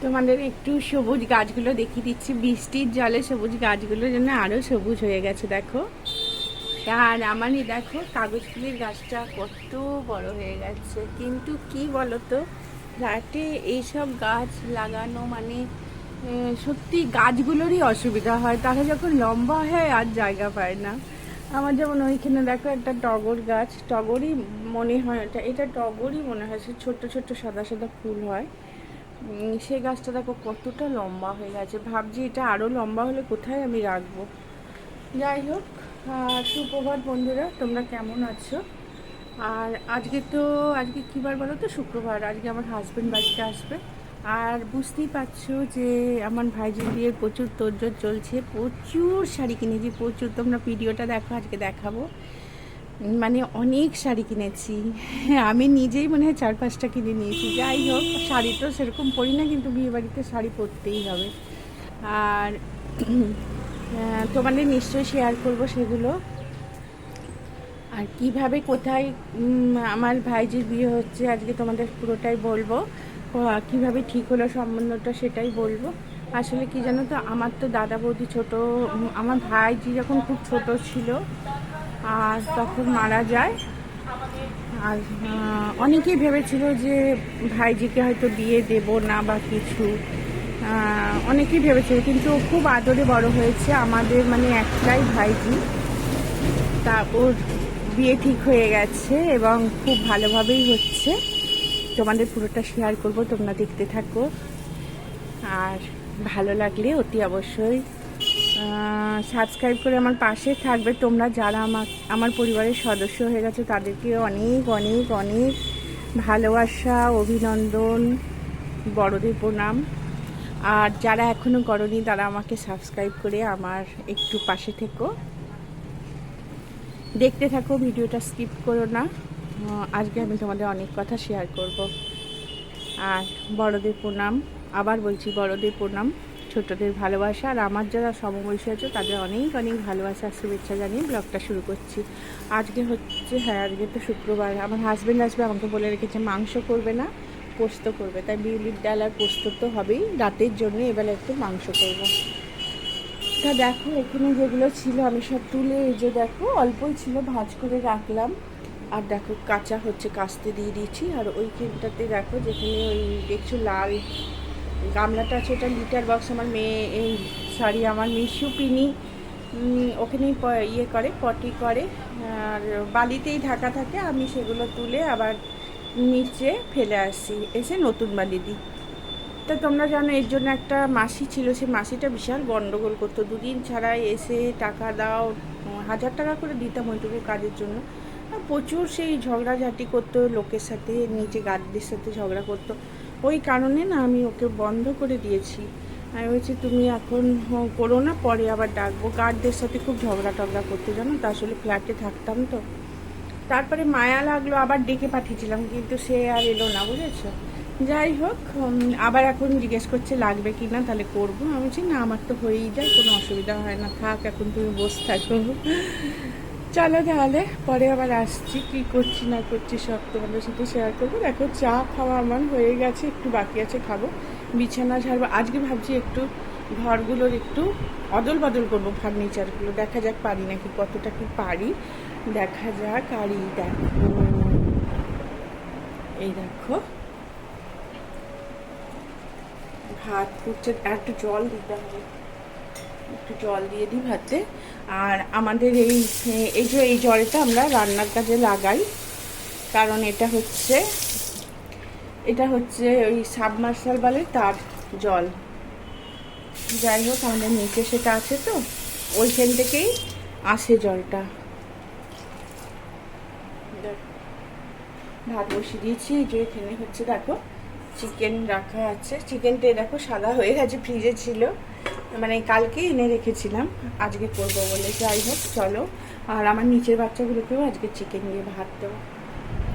তোমাদের একটু সবুজ গাছগুলো দেখিয়ে দিচ্ছি। বৃষ্টির জলে সবুজ গাছগুলোর জন্য আরো সবুজ হয়ে গেছে দেখো। আর আমারই দেখো কাগজ ফুলের গাছটা কত বড় হয়ে গেছে। কিন্তু কি বলতো, ফ্ল্যাটে এইসব গাছ লাগানো মানে সত্যি গাছগুলোরই অসুবিধা হয়। তারা যখন লম্বা হয় আর জায়গা পায় না। আমার যেমন ওইখানে দেখো একটা টগর গাছ, টগরই মনে হয়, এটা টগরই মনে হয়, সে ছোট্ট ছোট্ট সাদা সাদা ফুল হয়। সেই গাছটা দেখো কতটা লম্বা হয়ে গেছে। ভাবছি এটা আরও লম্বা হলে কোথায় আমি রাখবো। যাই হোক, সুপ্রভাত বন্ধুরা, তোমরা কেমন আছো? আর আজকে কী বার বলো তো? শুক্রবার। আজকে আমার হাজব্যান্ড বাড়িতে আসবে। আর বুঝতেই পারছো যে আমার ভাইজির বিয়ের প্রচুর তোড়জোড় চলছে। প্রচুর শাড়ি কিনেছি, প্রচুর। তোমরা ভিডিওটা দেখো, আজকে দেখাবো। মানে অনেক শাড়ি কিনেছি। আমি নিজেই মনে হয় 4-5টা কিনে নিয়েছি। যাই হোক, শাড়ি তো সেরকম পরি না, কিন্তু বিয়েবাড়িতে শাড়ি পরতেই হবে। আর তোমাদের নিশ্চয়ই শেয়ার করব সেগুলো। আর কিভাবে কোথায় আমার ভাইজির বিয়ে হচ্ছে আজকে তোমাদের পুরোটাই বলবো। কিভাবে ঠিক হলো সম্বন্ধটা সেটাই বলবো। আসলে কি জানো তো, আমার তো দাদা বৌদি ছোটো, আমার ভাইজি যখন খুব ছোট ছিল আর তখন মারা যায়। আর অনেকেই ভেবেছিল যে ভাইজিকে হয়তো বিয়ে দেব না বা কিছু, অনেকেই ভেবেছিল। কিন্তু খুব আদরে বড় হয়েছে আমাদের, মানে একটাই ভাইজি। তা ওর বিয়ে ঠিক হয়ে গেছে এবং খুব ভালোভাবেই হচ্ছে। তোমাদের পুরোটা শেয়ার করব, তোমরা দেখতে থাকো। আর ভালো লাগলে অতি অবশ্যই সাবস্ক্রাইব করে আমার পাশে থাকবে। তোমরা যারা আমার পরিবারের সদস্য হয়ে গেছে তাদেরকে অনেক অনেক অনেক ভালোবাসা, অভিনন্দন, বড়দের প্রণাম। আর যারা এখনও করনি তারা আমাকে সাবস্ক্রাইব করে আমার একটু পাশে থেকো। দেখতে থাকো, ভিডিওটা স্কিপ করো না। আজকে আমি তোমাদের অনেক কথা শেয়ার করব। আর বড়দের প্রণাম, আবার বলছি বড়দের প্রণাম, ছোটদের ভালোবাসা। আর আমার যারা সমবয়সী আছে তাদের অনেক অনেক ভালোবাসা আর শুভেচ্ছা জানিয়ে ব্লগটা শুরু করছি। আজকে হচ্ছে, আজকে তো শুক্রবার। আমার হাজব্যান্ড আসবে, আমাকে বলে রেখেছে মাংস করবে না, পোস্ত করবে। তাই বিউলির ডাল আর পোস্ত তো হবেই রাতের জন্য, এবেলা একটু মাংস করব। তা দেখো, এখানে যেগুলো ছিল আমি সব তুলে, এই যে দেখো অল্পই ছিল, ভাজ করে রাখলাম। আর দেখো কাঁচা হচ্ছে, কাস্তে দিয়ে দিয়েছি। আর ওইখানটাতে দেখো যেখানে ওই দেখছো লাল গামলাটা আছে, ওটা লিটার বক্স। আমার মেয়ে আমার মিশু পিনি ওখানেই ইয়ে করে, পটি করে। আর বালিতেই ঢাকা থাকে, আমি সেগুলো তুলে আবার নিচে ফেলে আসি, এসে নতুন বালি দিই। তা তোমরা জানো এর জন্য একটা মাসি ছিল, সে মাসিটা বিশাল গন্ডগোল করতো। দুদিন ছাড়াই এসে টাকা দাও, 1000 টাকা করে দিতাম ওইটুকু কাজের জন্য। প্রচুর সেই ঝগড়াঝাটি করতো লোকের সাথে, নিচে গার্ডদের সাথে ঝগড়া করতো। ওই কারণে না আমি ওকে বন্ধ করে দিয়েছি। আমি বলছি তুমি এখন করো না, পরে আবার ডাকবো। গার্ডদের সাথে খুব ঝগড়া টগড়া করতে, জানো তো। আসলে ফ্ল্যাটে থাকতাম তো। তারপরে মায়া লাগলো, আবার ডেকে পাঠিয়েছিলাম, কিন্তু সে আর এলো না, বুঝেছো। যাই হোক, আবার এখন জিজ্ঞেস করছে লাগবে কি না, তাহলে করবো। আমি বলছি না, আমার তো হয়েই যায়, কোনো অসুবিধা হয় না, থাক এখন তুমি বসে থাকো। চলো তাহলে পরে আবার আসছি, কি করছি না করছি সব তোমাদের সাথে শেয়ার করবো। দেখো চা খাওয়া আমার হয়ে গেছে, একটু বাকি আছে, খাবো। বিছানা ঝাড়বো আজকে, ভাবছি একটু ঘরগুলোর একটু অদল বদল করবো, ফার্নিচারগুলো। দেখা যাক পারি নাকি, কতটা কি পারি দেখা যাক। আর দেখো, এই দেখো ভাত ফুটছে, একটু জল দিতে হবে, একটু জল দিয়ে দিই ভাতে। আর আমাদের এই জলটা আমরা রান্নার কাজে লাগাই, কারণ এটা হচ্ছে ওই সাবমার্সালবালের তার জল। যাই হোক, আমাদের নিচে সেটা আছে তো, ওইখান থেকেই আসে জলটা। ভাত বসিয়ে দিয়েছি, যে এখানে হচ্ছে দেখো চিকেন রাখা আছে। চিকেনটা দেখো সাদা হয়ে গেছে, ফ্রিজে ছিল, মানে কালকে এনে রেখেছিলাম, আজকে করবো বলে। যাই হোক চলো। আর আমার নিচের বাচ্চাগুলোকেও আজকে চিকেন দিয়ে ভাত দেবো।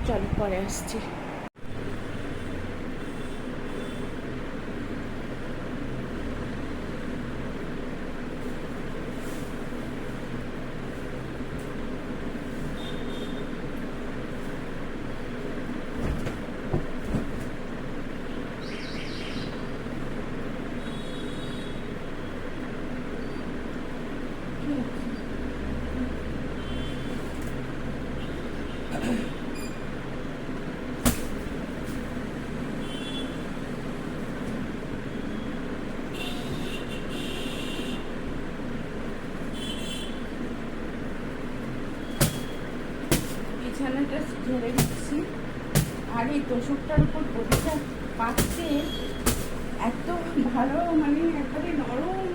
চলো পরে আসছি। বিছানাটা ঝেড়ে দিচ্ছি। আর এই তোষকটার উপর গদিটা পাততে এত ভালো, মানে একবারে নরম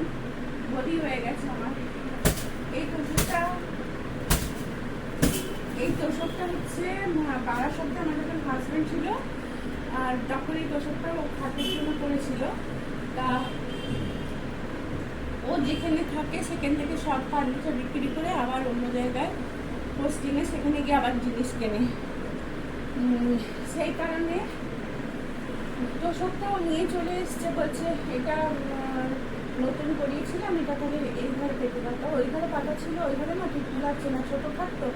গদি হয়ে গেছে আমার। এই তোষকটা হচ্ছে বারাসাতে আমার যখন হাজবেন্ড ছিল, আর তখন এই তোষকটা ও খাটের জন্য করেছিল। তা ও যেখানে থাকে সেখান থেকে সব ফার্নিচার বিক্রি করে আবার অন্য জায়গায় পোস্টিংয়ে, সেখানে গিয়ে আবার জিনিস কেনে। সেই কারণে তোষকটাও নিয়ে চলে এসছে, বলছে এটা নতুন করিয়েছিলাম, এটা করে এই ঘরে পেতে পারতো। ওই ঘরে পাতা ছিল, ওই ঘরে না ঠিক লাগছে না, ছোটো খাটতো,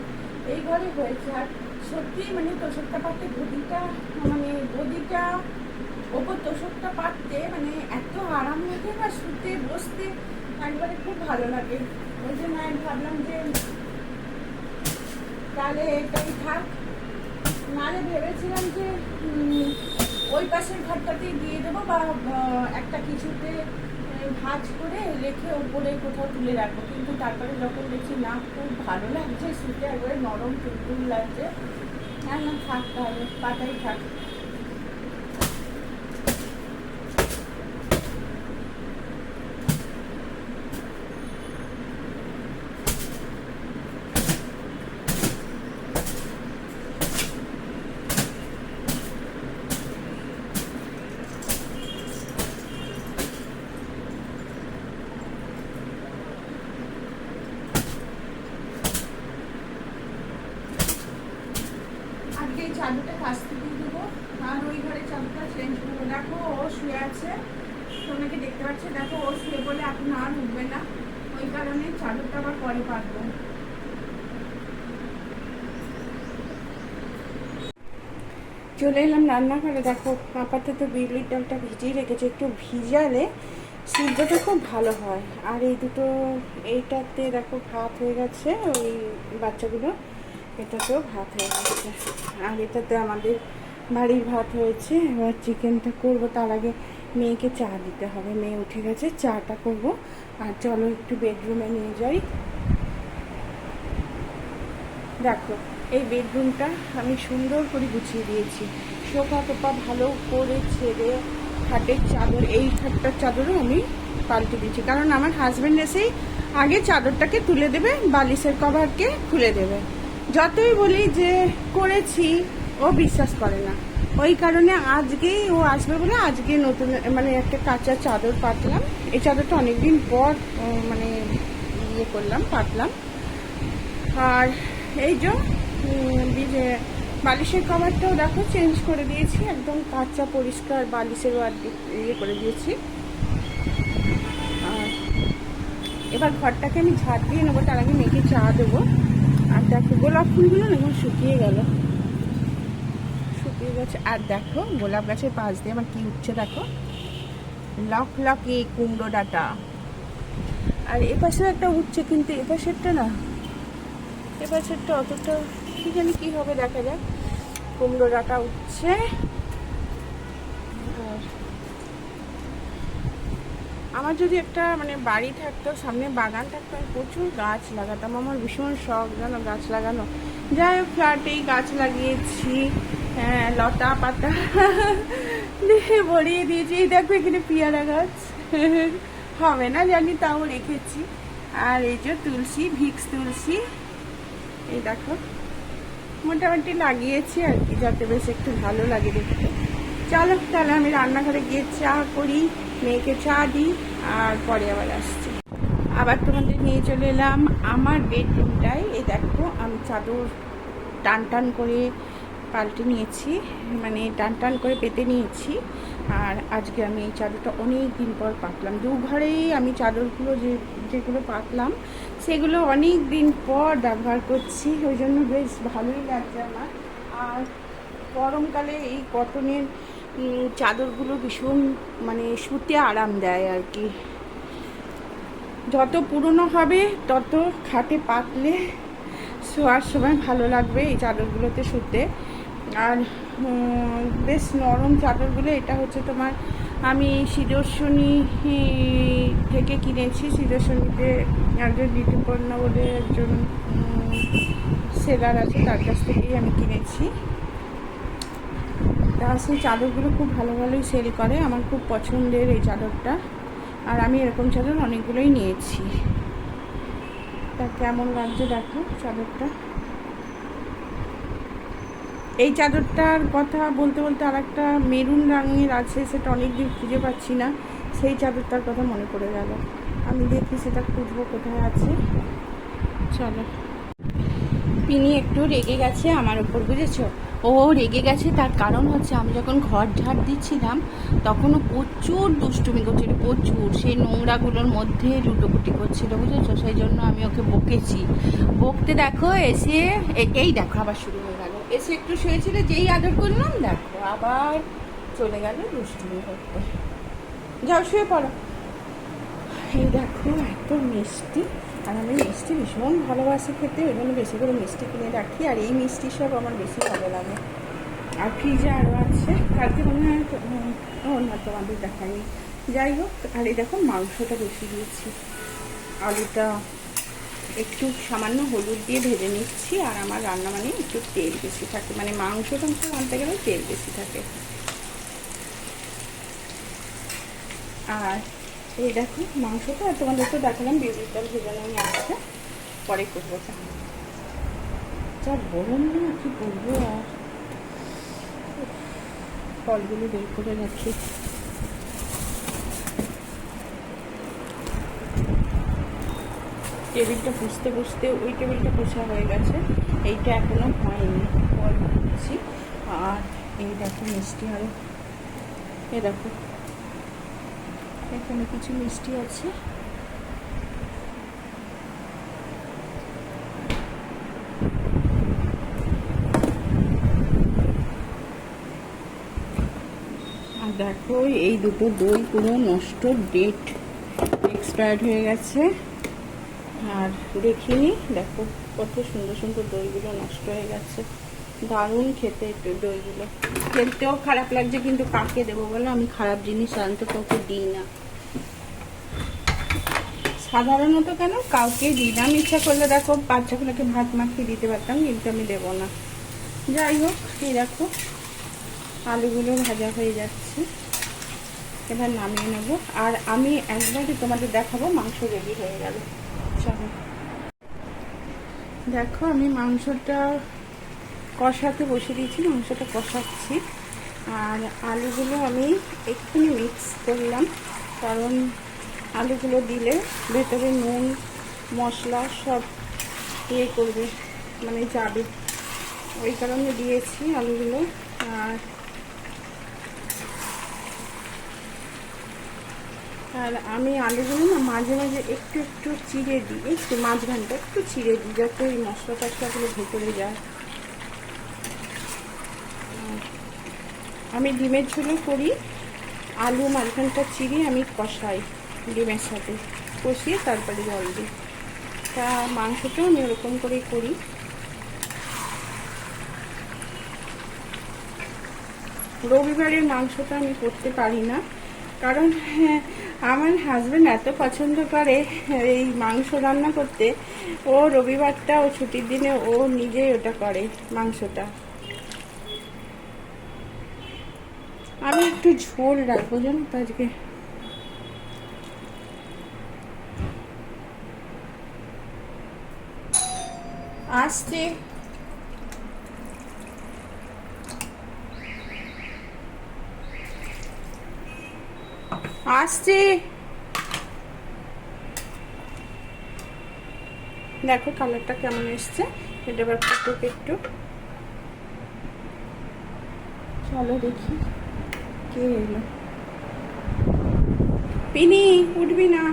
এই ঘরে হয়েছে। আর সত্যি মানে তোষকটা পাততে গদিটা ওপর তোষকটা পাততে মানে এত আরাম লাগে, বা শুতে বসতে একবারে খুব ভালো লাগে। ওই জন্য আমি ভাবলাম যে তাহলে এটাই থাক। নাহলে ভেবেছিলাম যে ওই পাশের ঘরটাতেই দিয়ে দেবো, বা একটা কিছুতে ভাঁজ করে রেখে উপরে কোথাও তুলে রাখবো। কিন্তু তারপরে যখন দেখছি না খুব ভালো লাগছে, শুতে একবারে নরম টুলটুল লাগছে, হ্যাঁ না থাক, তাহলে পাতাই থাক। এই চাদরটা কাচতে দিয়ে দেবো, আর ওই ঘরে চাদরটা চেঞ্জ করবো। দেখো ও শুয়ে আছে, তোমাকে দেখতে পাচ্ছে, দেখো ও শুয়ে বলে এখন আর উঠবে না, ওই কারণে চাদরটা আবার পরে পাতবো। চলে এলাম রান্নাঘরে। দেখো আপাতত বিউলির ডালটা ভিজিয়ে রেখেছে, একটু ভিজালে সিদ্ধটা খুব ভালো হয়। আর এই দুটো, এইটাতে দেখো ভাত হয়ে গেছে, ওই বাচ্চাগুলো এটাতেও ভাত হয়ে গেছে। আর এটাতে আমাদের বাড়ির ভাত হয়েছে। এবার চিকেনটা করব, তার আগে মেয়েকে চা দিতে হবে। মেয়ে উঠে গেছে, চাটা করব। আর চলো একটু বেডরুমে নিয়ে যাই। দেখো এই বেডরুমটা আমি সুন্দর করে গুছিয়ে দিয়েছি, সোফা টোপা ভালো করে ছেড়ে, খাটের চাদর, এই খাটটার চাদরও আমি পাল্টে দিয়েছি, কারণ আমার হাজব্যান্ড এসেই আগে চাদরটাকে তুলে দেবে, বালিশের কভারকে খুলে দেবে। যতই বলি যে করেছি, ও বিশ্বাস করে না। ওই কারণে আজকেই ও আসবে বলে আজকে নতুন মানে একটা কাঁচা চাদর পাতলাম। এই চাদরটা অনেকদিন পর মানে পাতলাম। আর এই যে বালিশের কভারটাও দেখো চেঞ্জ করে দিয়েছি, একদম কাঁচা পরিষ্কার বালিশেরও আর করে দিয়েছি। আর এবার ঘরটাকে আমি ঝাড় দিয়ে নেবো, তার আগে মেয়েকে চা দেবো। আর দেখো গোলাপ ফুলগুলো না এখন শুকিয়ে গেছে। আর দেখো গোলাপ গাছের পাশ দিয়ে আমার কি উঠছে, দেখো লক এই কুমড়ো ডাঁটা। আর এপাশে একটা উঠছে, কিন্তু এপাশেরটা অতটা কি জানি কি হবে, দেখা যাক। কুমড়ো ডাঁটা উঠছে। আর আমার যদি একটা মানে বাড়ি থাকতো, সামনে বাগান থাকতো, আমি প্রচুর গাছ লাগাতাম। আমার ভীষণ শখ জানো গাছ লাগানো। যাই হোক ফ্ল্যাটেই গাছ লাগিয়েছি, হ্যাঁ লতা পাতা দিয়ে ভরিয়ে দিয়েছি। দেখো এখানে পেয়ারা গাছ হবে না জানি, তাও রেখেছি। আর এই যে তুলসী, ভিক্স তুলসী, এই দেখো মোটামুটি লাগিয়েছি আর কি, যাতে বেশ একটু ভালো লাগে দেখতে। চলো তাহলে আমি রান্নাঘরে গিয়ে চা করি, মেয়েকে চা দিই, আর পরে আবার আসছি। আবার তোমাদের নিয়ে চলে এলাম আমার বেডরুমটায়। এই দেখো আমি চাদর টান করে পাল্টে নিয়েছি, মানে টান করে পেতে নিয়েছি। আর আজকে আমি এই চাদরটা অনেক দিন পর পাতলাম। দু ঘরেই আমি চাদরগুলো যেগুলো পাতলাম সেগুলো অনেক দিন পর ব্যবহার করছি, ওই জন্য বেশ ভালোই লাগছে আমার। আর গরমকালে এই কটনের চাদরগুলো ভীষণ মানে শুতে আরাম দেয় আর কি। যত পুরনো হবে তত খাটে পাতলে শোয়ার সময় ভালো লাগবে এই চাদরগুলোতে শুতে। আর বেশ নরম চাদরগুলো। এটা হচ্ছে তোমার আমি সিদর্শনী থেকে কিনেছি। সিদর্শনীতে একজন ঋতুপর্ণা বলে একজন সেলার আছে, তার কাছ থেকেই আমি কিনেছি। তা সেই চাদরগুলো খুব ভালো ভালোই সেল করে। আমার খুব পছন্দের এই চাদরটা, আর আমি এরকম চাদর অনেকগুলোই নিয়েছি। তা কেমন লাগছে দেখো চাদরটা। এই চাদরটার কথা বলতে বলতে আর একটা মেরুন রঙের আছে, সেটা অনেক দিন খুঁজে পাচ্ছি না। সেই চাদরটার কথা মনে পড়ে গেল। আমি দেখি সেটা খুঁজবো কোথায় আছে। চলো। পিনি একটু রেগে গেছে আমার উপর, বুঝেছো? ও রেগে গেছে তার কারণ হচ্ছে আমি যখন ঘর ঝাড় দিচ্ছিলাম তখনও প্রচুর দুষ্টুমি করছিল, প্রচুর। সেই নোংরাগুলোর মধ্যে লুটোপুটি করছিল, বুঝেছো? সেই জন্য আমি ওকে বকেছি। বকতে দেখো এসে এই দেখো আবার শুরু হয়ে গেল। এসে একটু শুয়েছিল, যেই আদর করলাম দেখো আবার চলে গেল দুষ্টুমি করতে। যাও শুয়ে পড়ো। এই দেখো এত মিষ্টি, আর আমি মিষ্টি ভীষণ ভালোবাসি খেতে, ওই জন্য বেশি করে মিষ্টি কিনে রাখি। আর এই মিষ্টি সব আমার বেশি ভালো লাগে। আর ফ্রিজে আরও আছে, কালকে মনে হয় না তোমাদের দেখায়নি। যাই হোক, আর এই দেখো মাংসটা বেশি দিয়েছি। আলুটা একটু সামান্য হলুদ দিয়ে ভেজে নিচ্ছি। আর আমার রান্না মানে একটু তেল বেশি থাকে, মানে মাংস টাংস আনতে গেলে তেল বেশি থাকে। আর এই দেখো মাংসটা তোমাদের তো দেখালাম, বেগুন তেল ভেজানো নিয়ে আসছে, পরে করবো। যা গরম না, কি বলবো। আর ফলগুলো বের করে রাখি। টেবিলটা পুষতে পুষতে ওই টেবিলটা পোছা হয়ে গেছে, এইটা এখনো হয়নি, ফল দিচ্ছি। আর এই দেখো মিষ্টি আরও, এ দেখো এখানে কিছু মিষ্টি আছে। আর দেখো এই দুটো দই পুরো নষ্ট, ডেট এক্সপায়ার্ড হয়ে গেছে। আর দেখিনি, দেখো কত সুন্দর সুন্দর দইগুলো নষ্ট হয়ে গেছে। দারুণ খেতে একটু দইগুলো, খেলতেও খারাপ লাগছে, কিন্তু কাকে দেবো বলো? আমি খারাপ জিনিস আনতে কাউকে দিই না, সাধারণত। কেন কাউকে দিই না। আমি ইচ্ছা করলে দেখো বাচ্চাগুলোকে ভাত মাখিয়ে দিতে পারতাম, কিন্তু আমি দেবো না। যাই হোক, এই দেখো আলুগুলো ভাজা হয়ে যাচ্ছে, এবার নামিয়ে নেব। আর আমি একবারই তোমাদের দেখাবো মাংস রেডি হয়ে গেল। চলো দেখো, আমি মাংসটা কষাতে বসে দিয়েছি, মাংসটা কষাচ্ছি। আর আলুগুলো আমি একটুখানি মিক্স করলাম, কারণ আলুগুলো দিলে ভেতরে নুন মশলা সব করবে, মানে যাবে, ওই কারণে দিয়েছি আলুগুলো। আর আমি আলুগুলো না মাঝে মাঝে একটু একটু চিড়ে দিই, একটু মাঝখানটা একটু চিড়ে দিই, যাতে ওই মশলা টশলাগুলো ভেতরে যায়। আমি ডিমের ঝোলও করি, আলু মাঝখানটা চিড়ে আমি কষাই ডিমের সাথে, কষিয়ে তারপরে জল দিই। তা মাংসটাও আমি ওরকম করেই করি। রবিবারের মাংসটা আমি করতে পারি না, কারণ আমার হাজব্যান্ড এত পছন্দ করে এই মাংস রান্না করতে, ও রবিবারটা ও ছুটির দিনে ও নিজেই ওটা করে মাংসটা। আমি একটু ঝোল রাখবো জানো তো আজকে। আসছে আসছে, দেখো কালারটা কেমন এসছে, এটা এবার ফুটুক একটু। চলো দেখি কে এলো। পিনি উঠবি না,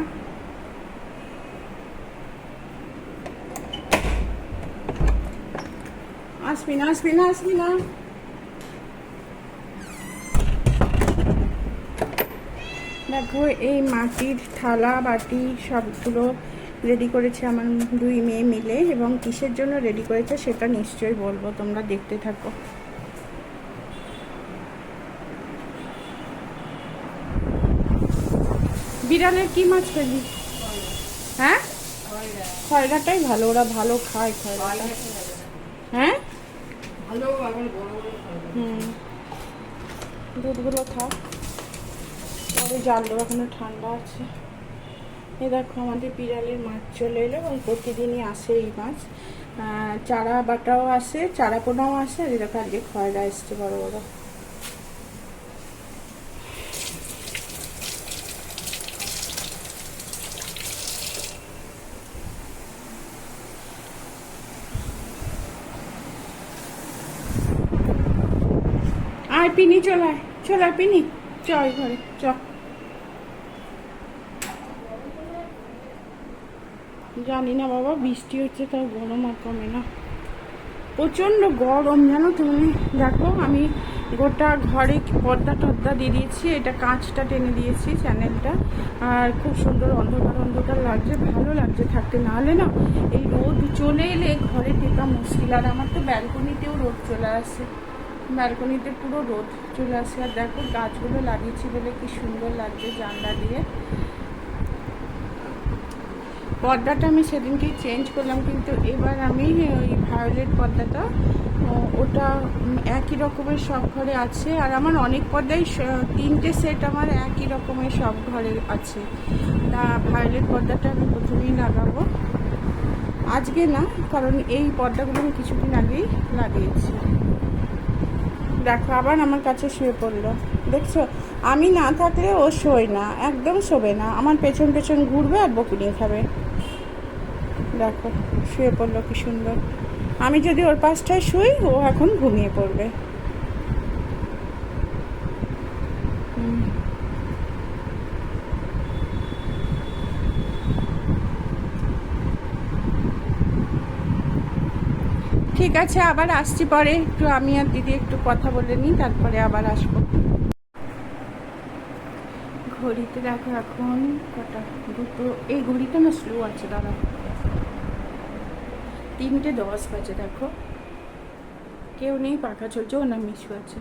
আসবি না আসবি না আসবি না। দেখো এই মাটির থালা বাটি সবগুলো রেডি করেছে আমার দুই মেয়ে মিলে, এবং কিসের জন্য রেডি করেছে সেটা নিশ্চয়ই বলবো, তোমরা দেখতে থাকো। বিড়ালের কি মাছ পেলি? হ্যাঁ, খয়রাটাই ভালো, ওরা ভালো খায় খয়রাটা। হ্যাঁ, দুধগুলো থাক, পরে জাল দেবো, এখনো ঠান্ডা আছে। এই দেখো আমাদের বিড়ালের মাছ চলে এলো, এবং প্রতিদিনই আসে এই মাছ। চারা বাটাও আসে, চারা পোনাও আসে, আর এরকম আজকে খয়রা এসছে বড় বড়। আয় পিনি, চলায় চলায় পিনি, চল ঘরে চ। জানি না বাবা, বৃষ্টি হচ্ছে তাও গরম আর কমে না, প্রচণ্ড গরম জানো তুমি। দেখো আমি গোটা ঘরে পর্দা টর্দা দিয়ে দিয়েছি, এটা কাঁচটা টেনে দিয়েছি চ্যানেলটা, আর খুব সুন্দর অন্ধকার অন্ধকার লাগছে, ভালো লাগছে থাকতে। না হলে না এই রোদ চলে এলে ঘরে টেকা মুশকিল। আর আমার তো ব্যালকনিতেও রোদ চলে আসে, ব্যালকনিতে পুরো রোদ চলে আসে। আর দেখো গাছগুলো লাগিয়েছি বলে কি সুন্দর লাগছে জানলা দিয়ে। পর্দাটা আমি সেদিনকেই চেঞ্জ করলাম, কিন্তু এবার আমি ওই ভায়োলেট পর্দাটা, ওটা একই রকমের সব ঘরে আছে। আর আমার অনেক পর্দাই 3টে সেট আমার একই রকমের সব ঘরে আছে। তা ভায়োলেট পর্দাটা আমি প্রথমেই লাগাবো, আজকে না, কারণ এই পর্দাগুলো আমি কিছুদিন আগেই লাগিয়েছি। দেখো আবার আমার কাছে শুয়ে পড়লো, দেখছো? আমি না থাকলে ও শোয় না, একদম শোবে না, আমার পেছন পেছন ঘুরবে আর বকুনি খাবে। দেখো শুয়ে পড়লো কি সুন্দর। আমি যদি ওর পাশটায় শুই, ও এখন ঘুমিয়ে পড়বে। ঠিক আছে, আবার আসছি পরে, একটু আমি আর দিদি একটু কথা বলে নিই, তারপরে আবার আসবো। ঘড়িতে দেখো এখন কটা, দুটো, এই ঘড়িটা না স্লো আছে, দাদা 3:10 বাজে। দেখো কেউ নেই, পাখা চলছে, ও না মিশু আছে।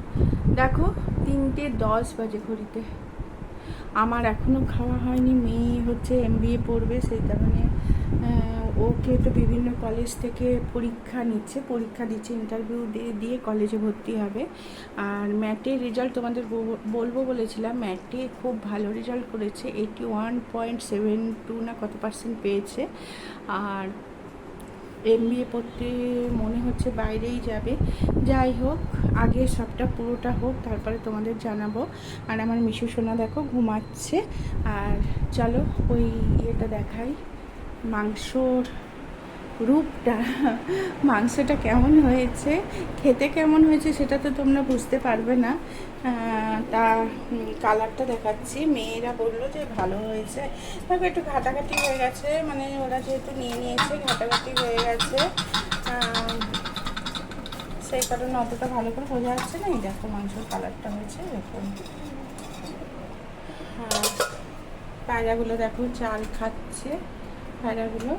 দেখো 3:10 বাজে ঘড়িতে। আমার এখনও খাওয়া হয়নি, মেয়ে হচ্ছে MBA পড়বে, সেই কারণে ওকে তো বিভিন্ন কলেজ থেকে পরীক্ষা দিচ্ছে, ইন্টারভিউ দিয়ে কলেজে ভর্তি হবে। আর ম্যাটের রেজাল্ট তোমাদের বলবো বলেছিলাম, ম্যাটে খুব ভালো রেজাল্ট করেছে, 81.72 না কত % পেয়েছে। আর MBA পড়তে মনে হচ্ছে বাইরেই যাবে। যাই হোক, আগে সবটা পুরোটা হোক, তারপরে তোমাদের জানাবো। আর আমার মিশু সোনা দেখো ঘুমাচ্ছে। আর চলো ওই ইয়েটা দেখাই, মাংসর রূপটা, মাংসটা কেমন হয়েছে, খেতে কেমন হয়েছে সেটা তো তোমরা বুঝতে পারবে না। তা কালারটা দেখাচ্ছি। মেয়েরা বললো যে ভালো হয়েছে, তবে একটু ঘাটাঘাটি হয়ে গেছে, মানে ওরা যেহেতু নিয়েছে ঘাটাঘাটি হয়ে গেছে, সেই কারণে অতটা ভালো করে বোঝা যাচ্ছে না। এই দেখো মাংসের কালারটা হয়েছে এরকম। আর পায়রাগুলো দেখো চাল খাচ্ছে পায়রাগুলো।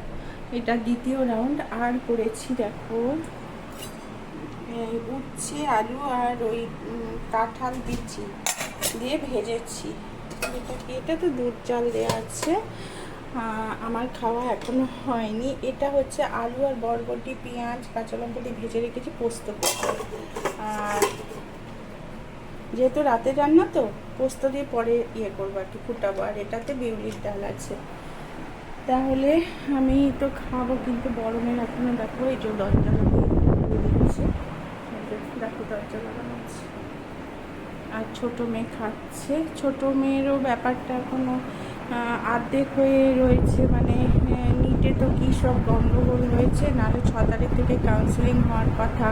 এটা দ্বিতীয় রাউন্ড। আর করেছি দেখো উচ্ছে, আলু আর ওই কাঁঠাল বিচি দিয়ে ভেজেছি। এটা তো দুধ চাল দেওয়া আছে, আমার খাওয়া এখনো হয়নি। এটা হচ্ছে আলু আর বরবটি, পেঁয়াজ, কাঁচা লঙ্কা দিয়ে ভেজে রেখেছি পোস্ত করতে। আর যেহেতু রাতে রান্না তো পোস্ত দিয়ে পরে ইয়ে করবো, আর কি ফুটাবো। আর এটাতে বিউলির ডাল আছে। তাহলে আমি তো খাবো, কিন্তু গরমের এখনো দেখো এই যে দরজা লাগিয়ে দিচ্ছে, দেখো দরজা লাগানো আছে। আর ছোটো মেয়ে খাচ্ছে, ছোটো মেয়েরও ব্যাপারটা এখনও অর্ধেক হয়ে রয়েছে, মানে নিটে তো কী সব গণ্ডগোল হয়েছে, নাহলে 6 তারিখ থেকে কাউন্সেলিং হওয়ার কথা।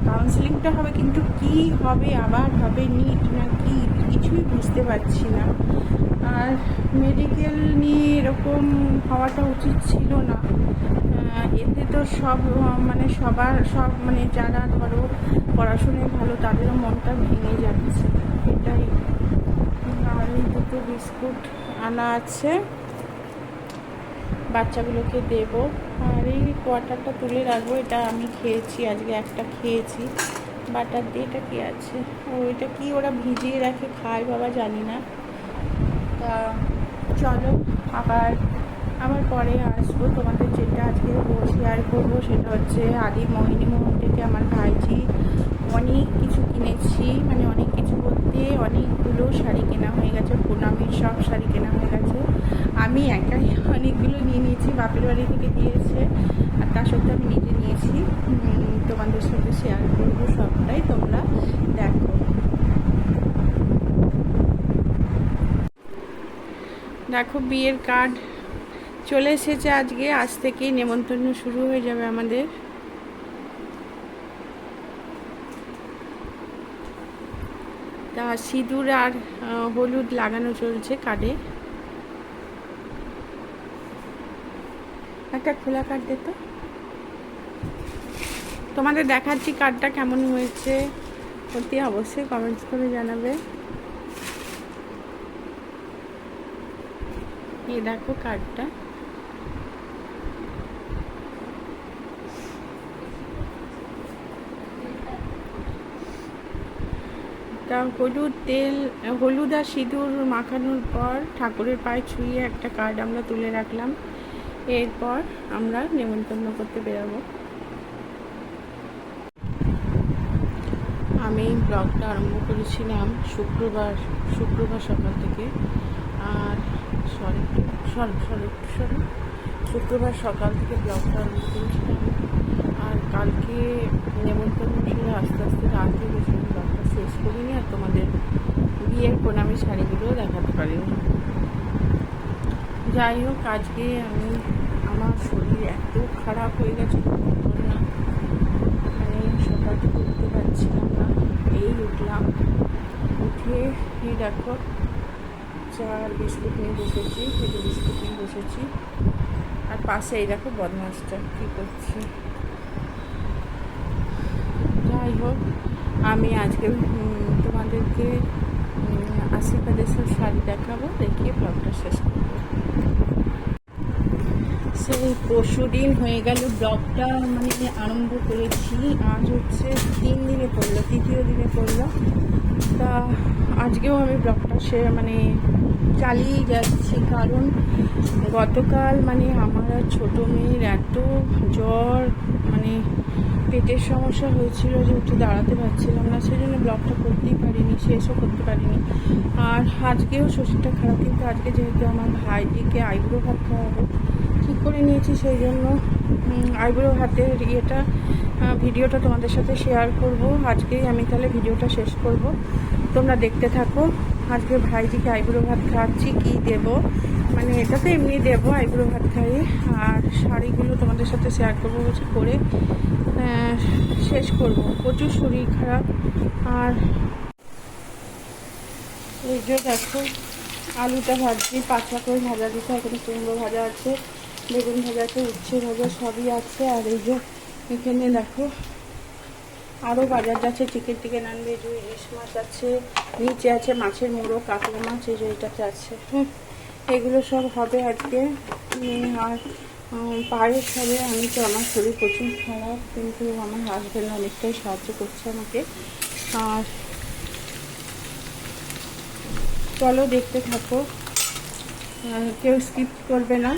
কাউন্সেলিংটা হবে, কিন্তু কি হবে, আবার হবে নিট না কি, কিছুই বুঝতে পারছি না। আর মেডিকেল নিয়ে এরকম হওয়াটা উচিত ছিল না। এতে তো সব মানে সব মানে যারা ধরো পড়াশোনায় ভালো তাদেরও মনটা ভেঙে যাচ্ছে। এটাই দুটো বিস্কুট আনা আছে, বাচ্চাগুলোকে দেব। আর এই কোয়ার্টারটা তুলে রাখবো, এটা আমি খেয়েছি আজকে, একটা খেয়েছি বাটার দিয়ে। এটা কি আছে, ওইটা কি ওরা ভিজিয়ে রাখে খায় বাবা, জানি না। তা চলো আবার পরে আসবো। তোমাদের যেটা আজকে শেয়ার করবো সেটা হচ্ছে আদি মোহিনী মোহন থেকে আমার ভাইজি অনেক কিছু কিনেছি, মানে অনেক কিছু বলতে অনেকগুলো শাড়ি কেনা হয়ে গেছে, পুনামির সব শাড়ি কেনা হয়ে গেছে। আমি একাই অনেকগুলো নিয়ে নিয়েছি, বাপের বাড়ি থেকে দিয়েছে, আর তার সত্ত্বে আমি নিজে নিয়েছি। তোমাদের সাথে শেয়ার করবো সবটাই, তোমরা দেখো। দেখো বিয়ের কার্ড চলে এসেছে আজকে, আজ থেকেই নেমন্তন্ন শুরু হয়ে যাবে আমাদের। তা সিঁদুর আর হলুদ লাগানো চলছে কার্ডে। একটা খোলা কার্ড দে তো, তোমাদের দেখাচ্ছি কার্ডটা কেমন হয়েছে, অতি অবশ্যই কমেন্টস করে জানাবে। এই দেখো কার্ডটা, হলুদ আর সিঁদুর মাখানোর পর ঠাকুরের পায়ে ছুঁয়ে একটা কার্ড আমরা তুলে রাখলাম। এরপর আমরা নেমন্তন্ন করতে বেরোবো। আমি ব্লগটা আরম্ভ করেছিলাম শুক্রবার সকাল থেকে, আর শুক্রবার সকাল থেকে ব্লগটা আরম্ভ করেছিলাম, আর কালকে নেমন্তন্ন সেরে আস্তে আস্তে রাত হয়ে গেছিলাম, ব্লগটা শেষ করিনি, আর তোমাদের বিয়ের প্রণামী শাড়িগুলোও দেখাতে পারিনি। যাই হোক, আজকে আমার শরীর এত খারাপ হয়ে গেছে না, মানে সকাল থেকে উঠতে পারছিলাম না। এই উঠলাম, উঠে এই দেখো চা আর বিস্কুট নিয়ে বসেছি, আর পাশে এই দেখো বদমাসটা কী করছে। যাই হোক, আমি আজকে তোমাদেরকে আশীর্বাদের সব শাড়ি দেখাবো, দেখিয়ে ব্লগটা শেষ করবো। সেই পরশু দিন হয়ে গেল ব্লগটা মানে আরম্ভ করেছি, আজ হচ্ছে তৃতীয় দিনে পড়লো। তা আজকেও আমি ব্লগটা মানে চালিয়ে যাচ্ছি, কারণ গতকাল মানে আমার আর ছোটো মেয়ের এত জ্বর, মানে পেটের সমস্যা হয়েছিল যে উঠে দাঁড়াতে পারছিলাম না, সেই জন্য ব্লগটা করতেই পারিনি, শেষও করতে পারিনি। আর আজকেও শরীরটা খারাপ, কিন্তু আজকে যেহেতু আমার ভাইজিকে আইব্রো ভাত খাওয়াবো ঠিক করে নিয়েছি, সেই জন্য আইব্রো ভাতের ভিডিওটা তোমাদের সাথে শেয়ার করব। আজকেই আমি তাহলে ভিডিওটা শেষ করব, তোমরা দেখতে থাকো। আজকে ভাইজিকে আইব্রো ভাত খাওয়াচ্ছি, কী দেবো, মানে এটা তো এমনি দেবো আইব্রো ভাত খাইয়ে, আর শাড়িগুলো তোমাদের সাথে শেয়ার করবো বলছি, করে শেষ করব। প্রচুর শরীর খারাপ। আর এই যে দেখো আলুটা ভাজছি, পাতলা করে ভাজা দিতে, এখানে কুমড়ো ভাজা আছে, বেগুন ভাজা আছে, উচ্ছে ভাজা সবই আছে। আর এই যে এখানে দেখো আরও বাজার যাচ্ছে, চিকেন আনবে, ইলিশ মাছ আছে, নিচে আছে মাছের মুড়ো, কাঁকড়া মাছ, এই যে এটাতে আছে। এগুলো সব হবে আজকে। আর পায়েস হবে। আমি তো, আমার শরীর প্রচুর খারাপ, কিন্তু আমার হাজব্যান্ড অনেকটাই সাহায্য করছে আমাকে। আর চলো দেখতে থাকো, কেউ স্কিপ করবে না।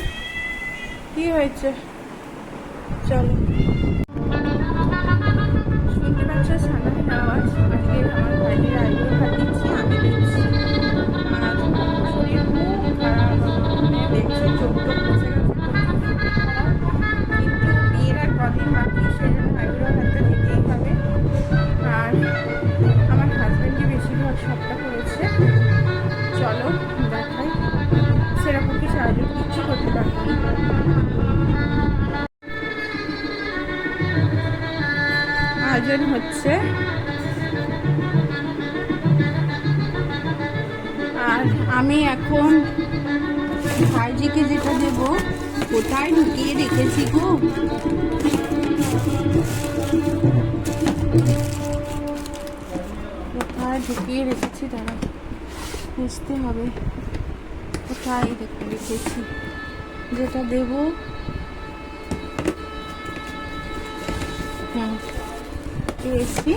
কি হয়েছে চলো। শুনতে পাচ্ছ সানার আওয়াজ? আজকে আমার ভাইয়ের আইব্রো ভাত দিচ্ছি, আমি দিচ্ছি। আর শরীর খুব খারাপ, দেখছি চোখ টোক বসে গেছে, কিন্তু বিয়ের আর কদিন বাকি, সেজন্য আইব্রো ভাতটা দিতেই হবে। আর আমার হাজব্যান্ডই বেশিরভাগ সবটা করেছে। চলো দেখাই, সেরকম কিছু আয়োজন কিচ্ছু করতে পারিনি। আয়োজন হচ্ছে, আর আমি এখন ভাইজিকে যেটা দেব, কোথায় ঢুকিয়ে রেখেছি গো, কোথায় ঢুকিয়ে রেখেছি, দাঁড়া বুঝতে হবে। তাই রেখেছি, যেটা দেব। হ্যাঁ পেয়েছি।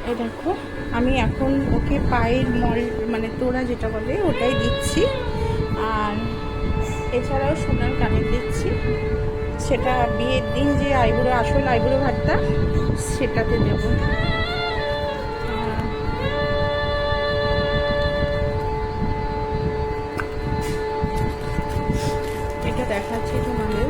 এই দেখো, আমি এখন ওকে পায়ের মল মানে তোড়া যেটা বলে ওটাই দিচ্ছি, আর এছাড়াও সোনার কানের দিচ্ছি। সেটা বিয়ের দিন যে আইবুড়ো, আসল আইবুড়ো ভাতটা সেটাতে দেব। এটা দেখাচ্ছি তোমাদের।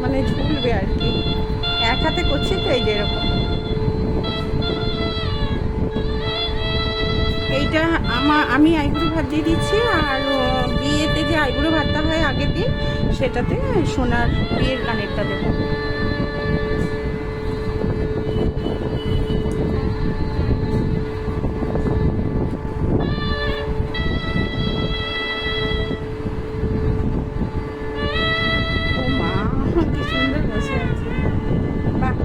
মানে ঝুলবে আর কি, এক হাতে করছি তো, এই যে এরকম। এইটা আমি আইবুড়ো ভাত দিয়ে দিচ্ছি, আর বিয়েতে যে আইবুড়ো ভাতটা হয় আগের দিন সেটাতে সোনার বিয়ের কানেরটা দেবো। ও মা, কি সুন্দর বসে আছে, বাহ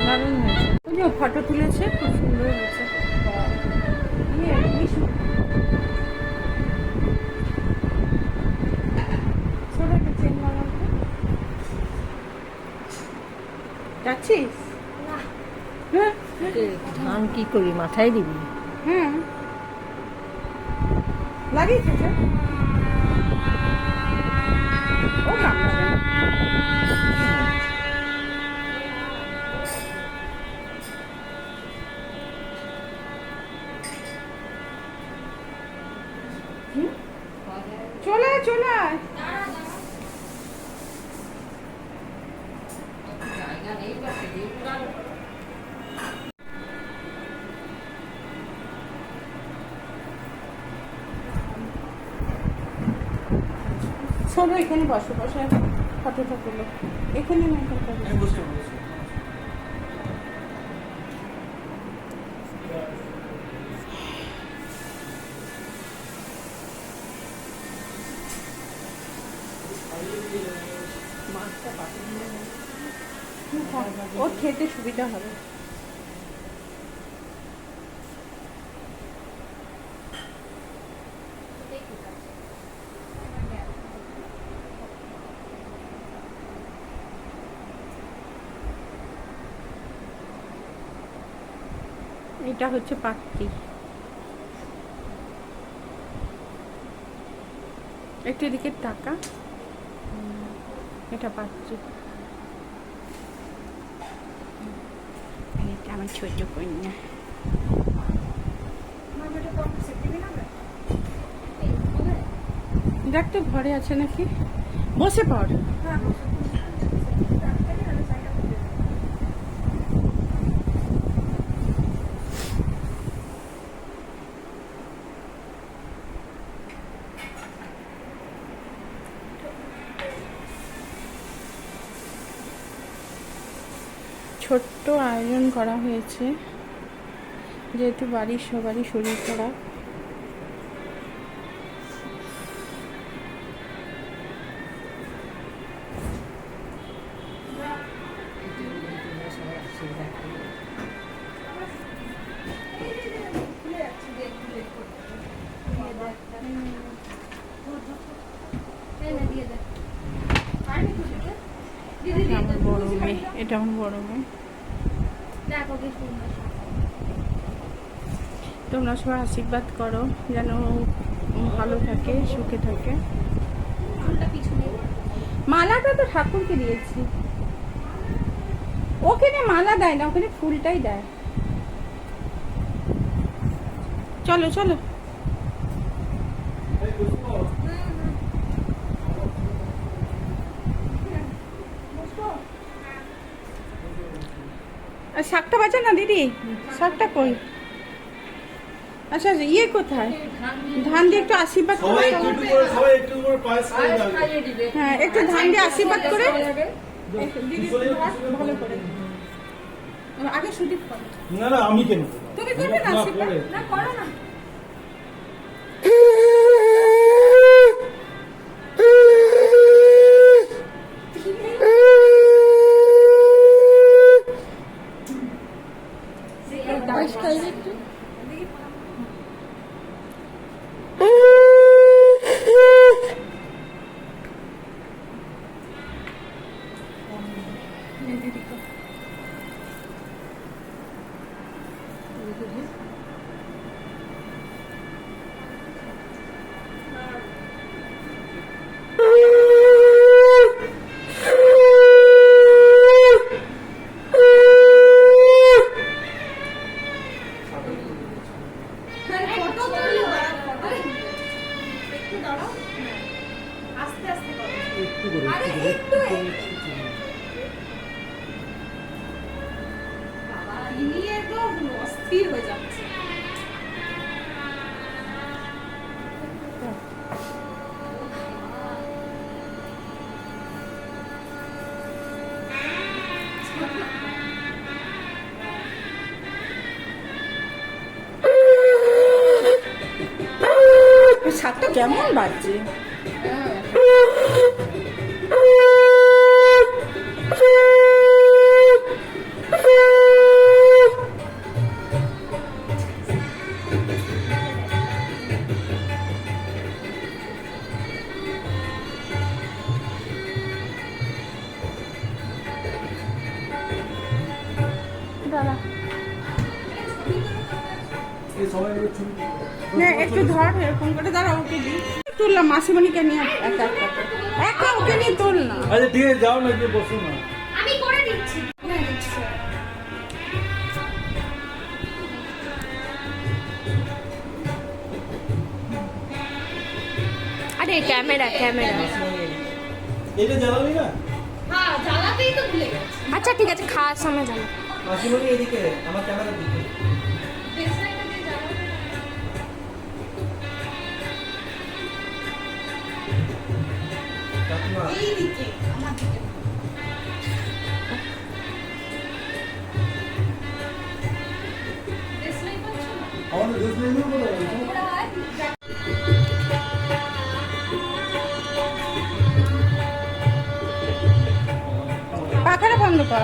দারুণ হয়েছে। ওই যে ফটো তুলেছে, খুব সুন্দর হয়েছে। যাচ্ছিস? ধান কি করবি, মাথায় দিবি? হ্যাঁ লাগিয়েছে ও কামড়াবে না। চলে চলে সবাই এখানে বসো, বসে ফটোটা তুলো এখানে না, ওর খেতে সুবিধা হবে। এটা হচ্ছে পাত্রী, একটু এদিকে টাকা, এটা পাত্রী, এটা আমার ছোট কন্যা। দেখ তো ঘরে আছে নাকি, বসে পড়। ছোট্ট আয়োজন করা হয়েছে, যেহেতু বাড়ির সবারই শরীর খারাপ। আমার বড় মেয়ে, এটা আমার বড় মেয়ে। তোমরা সবাই আশীর্বাদ করো যেন ভালো থাকে, সুখে থাকে। মালাটা তো ঠাকুরকে দিয়েছি, ওখানে মালা দেয় না, ওখানে ফুলটাই দেয়। চলো চলো, শাকটা বাজা না দিদি, শাকটা কই? আচ্ছা আচ্ছা, ইয়ে কোথায়? ধান দিয়ে একটু আশীর্বাদ করে, হ্যাঁ একটু ধান দিয়ে আশীর্বাদ করে ভালো করে। আগে সুদীপ করো। না না, আমি কেন? তুমি করবে না আশীর্বাদ? না করো না। পায়েস খাইবে একটু? অস্থির হয়ে যাচ্ছে। সাতটা কেমন বাজছে? দাঁড়া না, একটু ধর এরকম করে, দাঁড়া ওকে দিই। তুললাম মাসিমণিকে নিয়ে একা একা একা ওকে নিয়ে তুল না। আচ্ছা ঠিক আছে, যাও না, গিয়ে বসো না। আমি করে দিচ্ছি। আরে ক্যামেরা এটা জ্বালাবি না? হ্যাঁ, জ্বালাতেই তো ভুলে গেছি। আচ্ছা ঠিক আছে, খাওয়ার সময় জানো। মাসিমণি এদিকে, আমার ক্যামেরার দিকে। দেশলাইটা দিয়ে জ্বালাবো। কাকিমা, এই দিকে, আমার দিকে। দেশলাই পাচ্ছ না? আমাদের দেশ নেই না বলো? ওরা হয়। পাখাটা বন্ধ কর।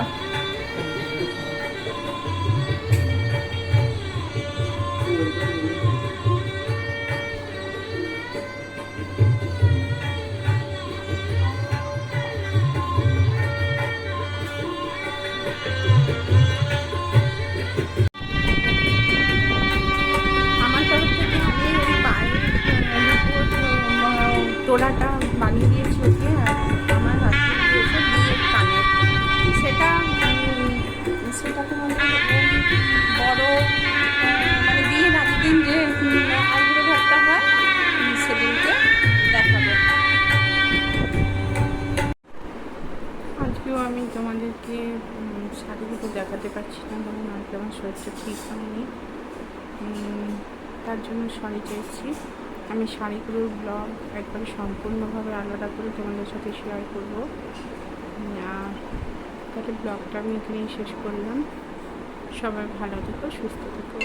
আমার তরফ থেকে আমি ওই পায়ের তোড়াটা বানিয়ে দিয়েছি ওকে, আর আমার হাতে দিয়েছে দিয়ে কানের। সেটা তোমাদের বড় মানে বিয়ের আগের দিন যে আইবুড়ো ভাতটা হয় সেদিনকে দেখাবো। আজকেও আমি তোমাদেরকে শাড়িগুলো দেখাতে পারছি না, কারণ আজকে আমার শরীরটা ঠিক হয়নি। তার জন্য সরি চাইছি। আমি শাড়িগুলোর ব্লগ একবারে সম্পূর্ণভাবে আলাদা করে তোমাদের সাথে শেয়ার করব। আর তাহলে ব্লগটা আমি এখানেই শেষ করলাম। সবাই ভালো থেকো, সুস্থ থেকো।